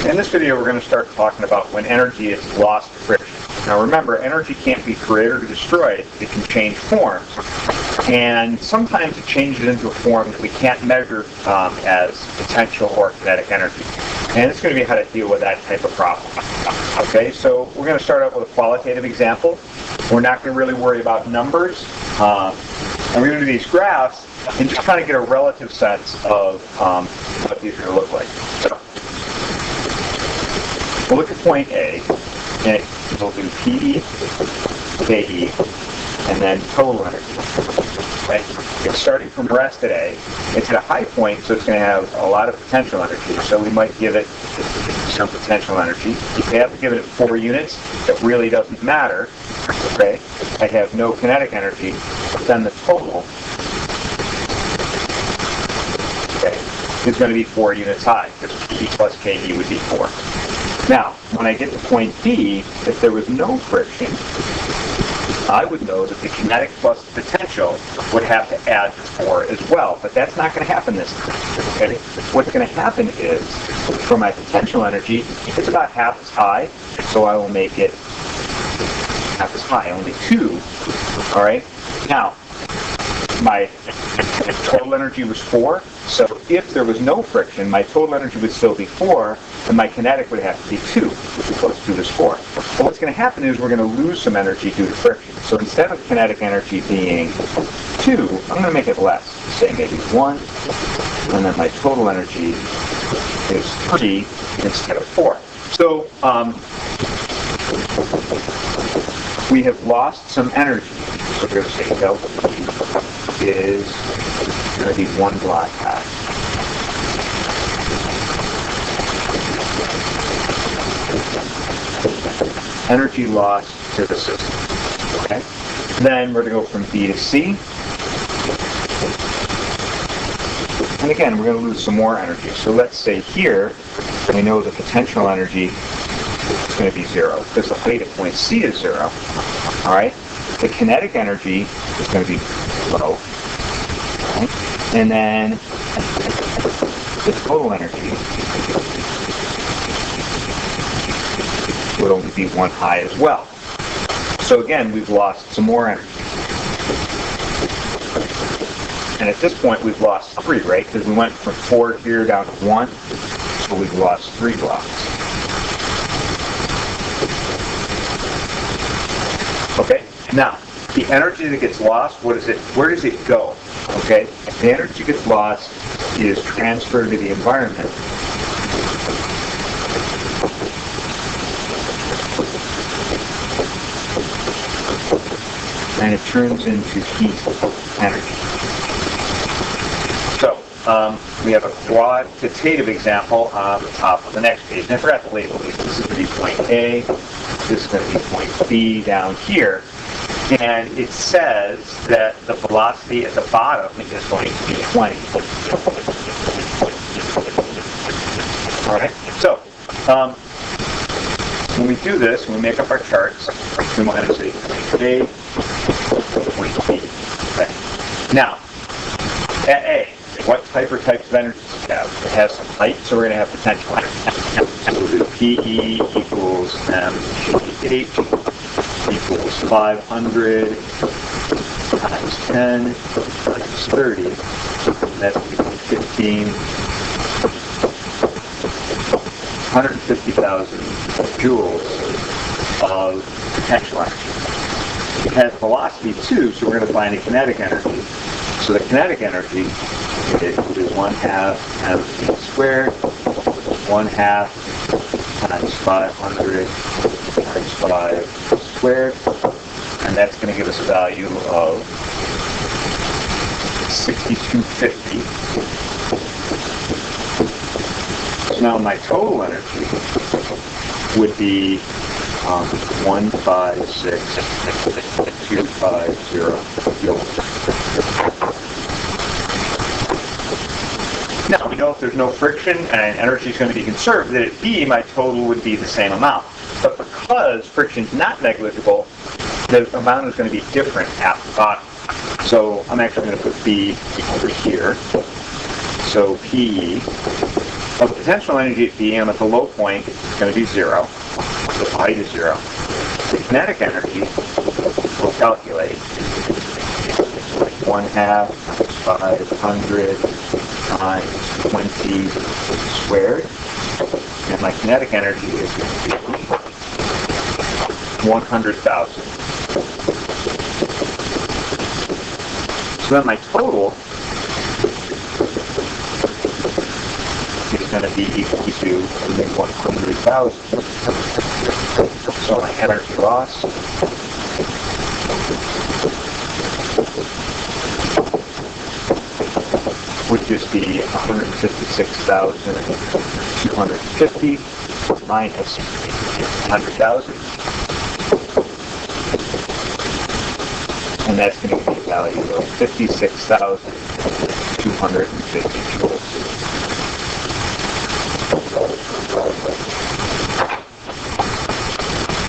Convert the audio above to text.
In this video, we're going to start talking about when energy is lost to friction. Now remember, energy can't be created or destroyed. It can change forms. And sometimes it changes into a form that we can't measure as potential or kinetic energy. And it's going to be how to deal with that type of problem. Okay, so we're going to start out with a qualitative example. We're not going to really worry about numbers. And we're going to do these graphs and just kind of get a relative sense of what these are going to look like. So, we'll look at point A, and we'll do PE, KE, and then total energy. Okay? It's starting from rest at A. It's at a high point, so it's going to have a lot of potential energy. So we might give it some potential energy. If we have to give it 4 units, it really doesn't matter. Okay? I have no kinetic energy, but then the total is going to be 4 units high, because P plus KE would be 4. Now, when I get to point B, if there was no friction, I would know that the kinetic plus the potential would have to add to 4 as well, but that's not going to happen this time. Okay? What's going to happen is, for my potential energy, it's about half as high, so I will make it half as high, only 2. All right? Now, my total energy was 4, so if there was no friction, my total energy would still be 4, and my kinetic would have to be 2, because 2 is 4. But what's going to happen is we're going to lose some energy due to friction. So instead of kinetic energy being 2, I'm going to make it less, say maybe 1, and then my total energy is 3 instead of 4. So we have lost some energy. So we're going to say delta P is going to be 1 block high. Energy loss to the system. Okay? Then we're going to go from B to C. And again, we're going to lose some more energy. So let's say here, we know the potential energy is going to be 0, because the height of point C is 0. All right? The kinetic energy is going to be low. Okay? And then the total energy would only be 1 high as well. So again, we've lost some more energy. And at this point, we've lost 3, right? Because we went from 4 here down to 1, so we've lost 3 blocks. Okay, now, the energy that gets lost, where does it go? Okay, the energy gets lost is transferred to the environment. And it turns into heat energy. So, we have a quantitative example on the top of the next page. And I forgot to label these. This is going to be point A. This is going to be point B down here. And it says that the velocity at the bottom is going to be 20. All right? So, when we do this, when we make up our charts, we want to say point A, point B. Okay. Now, at A, what types of energy does it have? It has some height, so we're going to have potential energy. So we'll do PE equals mGH equals 500 times 10 times 30. That's 150,000 joules of potential energy. It has velocity too, so we're going to find the kinetic energy. So the kinetic energy is 1/2 mv squared, 1/2 times 500 times 5 squared, and that's going to give us a value of 6250. So now my total energy would be 156,250 joules. Now, we know if there's no friction and energy is going to be conserved, that at B, my total would be the same amount. But because friction is not negligible, the amount is going to be different at the bottom. So I'm actually going to put B over here. So PE Well, the potential energy at VM at the low point is going to be 0. So the height is 0. The kinetic energy we'll calculate like 1/2 500 times 20 squared. And my kinetic energy is going to be 100,000. So then my total is going to be equal to 100,000. So my energy loss would just be 156,250 minus 100,000. And that's going to be a value of 56,250 joules.